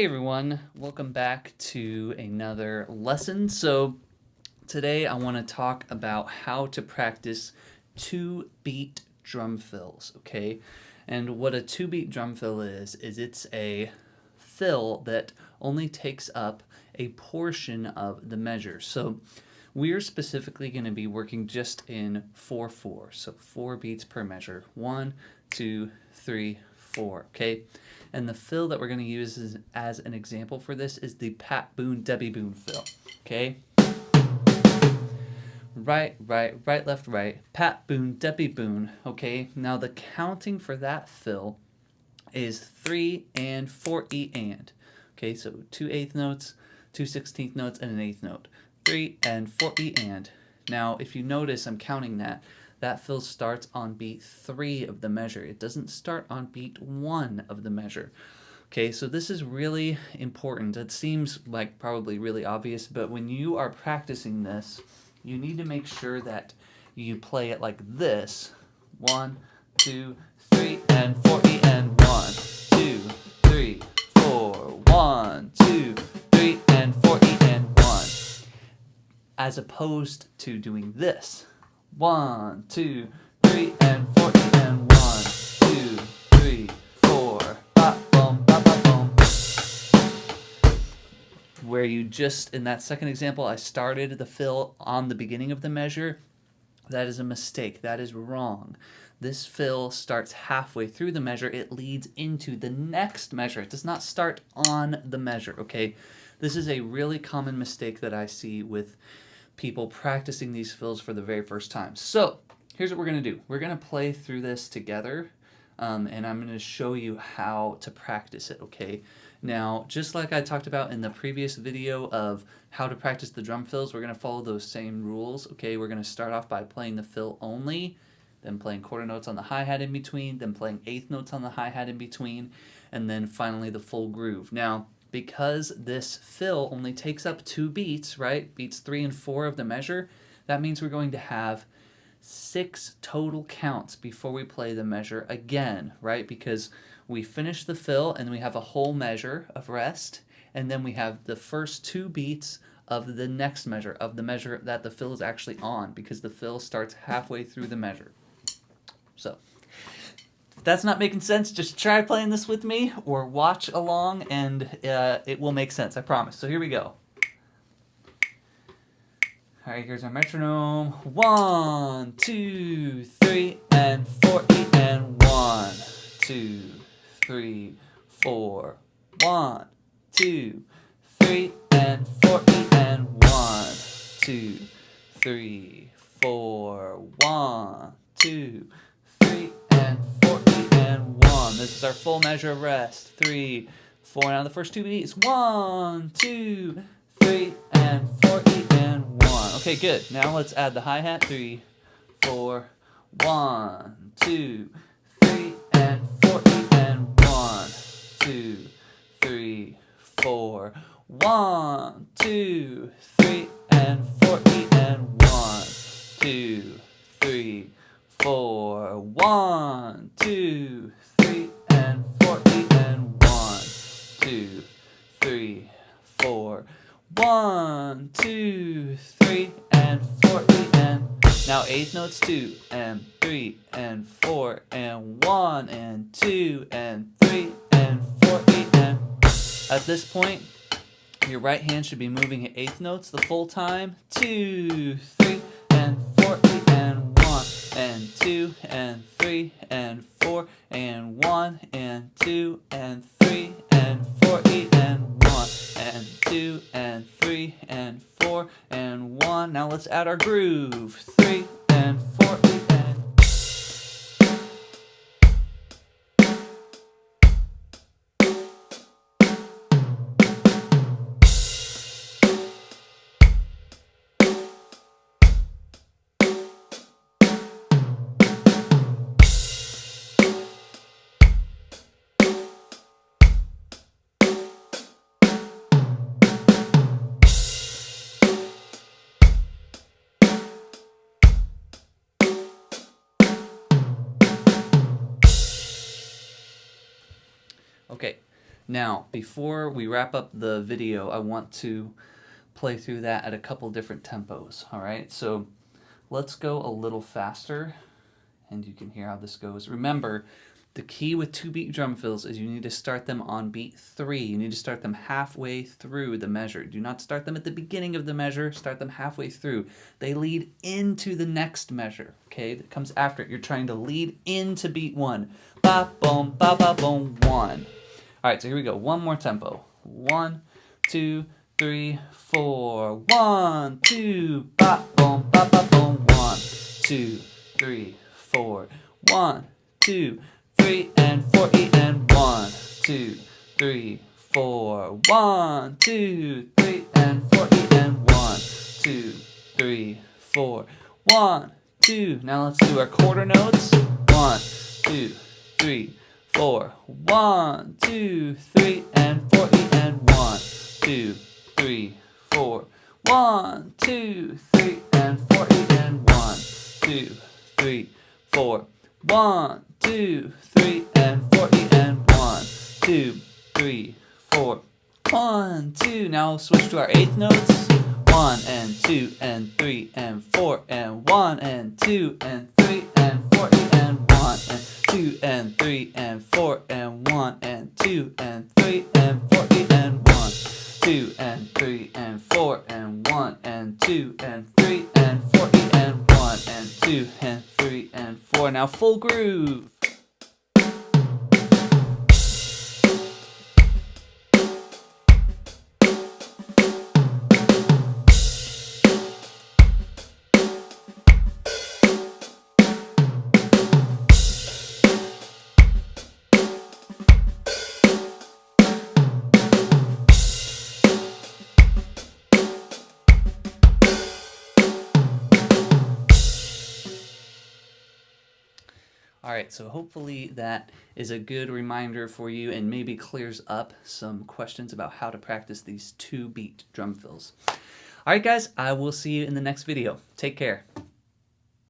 Hey everyone, welcome back to another lesson. So today I want to talk about how to practice 2-beat drum fills, okay? And what a 2-beat drum fill is it's a fill that only takes up a portion of the measure. So we're specifically going to be working just in 4/4, so 4 beats per measure. 1, 2, 3, 4, okay? And the fill that we're going to use as an example for this is the Pat Boone, Debbie Boone fill, okay? Right, right, right, left, right. Pat Boone, Debbie Boone, okay? Now the counting for that fill is 3 and 4 E and. Okay, so 2 eighth notes, 2 16th notes, and an eighth note. 3 and 4 E and. Now, if you notice, I'm counting that fill starts on beat 3 of the measure. It doesn't start on beat 1 of the measure. Okay, so this is really important. It seems like probably really obvious, but when you are practicing this, you need to make sure that you play it like this. 1, 2, 3, and 4 E and 1, 2, 3, 4, 1, 2, 3, and 4 E and 1. As opposed to doing this. 1, 2, 3, and 4 E and 1, 2, 3, 4, ba boom, ba ba boom. Where you just, in that second example, I started the fill on the beginning of the measure. That is a mistake. That is wrong. This fill starts halfway through the measure. It leads into the next measure. It does not start on the measure, okay? This is a really common mistake that I see with people practicing these fills for the very first time. So here's what we're going to do. We're going to play through this together, and I'm going to show you how to practice it, okay? Now, just like I talked about in the previous video of how to practice the drum fills, we're going to follow those same rules, okay? We're going to start off by playing the fill only, then playing quarter notes on the hi-hat in between, then playing eighth notes on the hi-hat in between, and then finally the full groove. Now, because this fill only takes up 2 beats, right? Beats 3 and 4 of the measure, that means we're going to have 6 total counts before we play the measure again, right? Because we finish the fill and we have a whole measure of rest, and then we have the first 2 beats of the next measure, of the measure that the fill is actually on, because the fill starts halfway through the measure. So, if that's not making sense, just try playing this with me or watch along and it will make sense, I promise. So here we go. All right, here's our metronome. 1, 2, 3, and 4 E and 1, 2, 3, 4. 1, 2, 3, and 4 E and 1, 2, 3, 4. 1, 2, 3, and 4 E and 1. This is our full measure of rest. 3, 4. Now the first 2 beats. 1, 2, 3, and 4 E and 1. Okay, good. Now let's add the hi-hat. 3, 4. 1, 2, 3, and 4 E and 1, 2, 3, 4. 1, 2, 3, and 4 E and 1, 2, 3, 4. 1, 2, 3, and 4 E and 1, 2, 3, 4. 1, 2, 3, and 4 E and. Now eighth notes 2 and 3 and 4 and 1 and 2 and 3 and 4 E and. At this point, your right hand should be moving at eighth notes the full time. 2, 3, and 4 E and 1 and 2 and 3 and 4 and 1 and 2 and 3 and 4 E and 1 and 2 and 3 and 4 and 1. Now let's add our groove. 3 and 4 E and. Now, before we wrap up the video, I want to play through that at a couple different tempos, all right? So let's go a little faster, and you can hear how this goes. Remember, the key with 2-beat drum fills is you need to start them on beat 3. You need to start them halfway through the measure. Do not start them at the beginning of the measure. Start them halfway through. They lead into the next measure, okay, that comes after it. You're trying to lead into beat 1. Ba, boom, ba, ba, boom, 1. All right, so here we go. One more tempo. 1, 2, 3, 4. 1, 2, ba, boom, ba, ba, boom. 1, 2, 3, 4. 1, 2, 3 and 4 E and 1, 2, 3, 4. 1, 2, 3 and 4 E and 1, 2, 3, 4. 1, 2. Now let's do our quarter notes. 1, 2, 3, 4. 1, 2, 3 and 4 E and 1, 2, 3, 4. 1, 2, 3 and 4 E and 1, 2, 3, 4. 1, 2, 3 and 4 E and 1, 2, 3, 4. 1, 2. Now switch to our eighth notes. 1 and 2 and 3 and 4 and 1 and 2 and 3 and 4 E and 1 and 2 and 3 and 4 and 1 and 2 and 3 and 4 E and 1, 2 and 3 and 4 and 1 and 2 and 3 and 4 E and 1 and 2 and 3 and 4. Now full groove. All right, so hopefully that is a good reminder for you and maybe clears up some questions about how to practice these 2-beat drum fills. All right, guys, I will see you in the next video. Take care.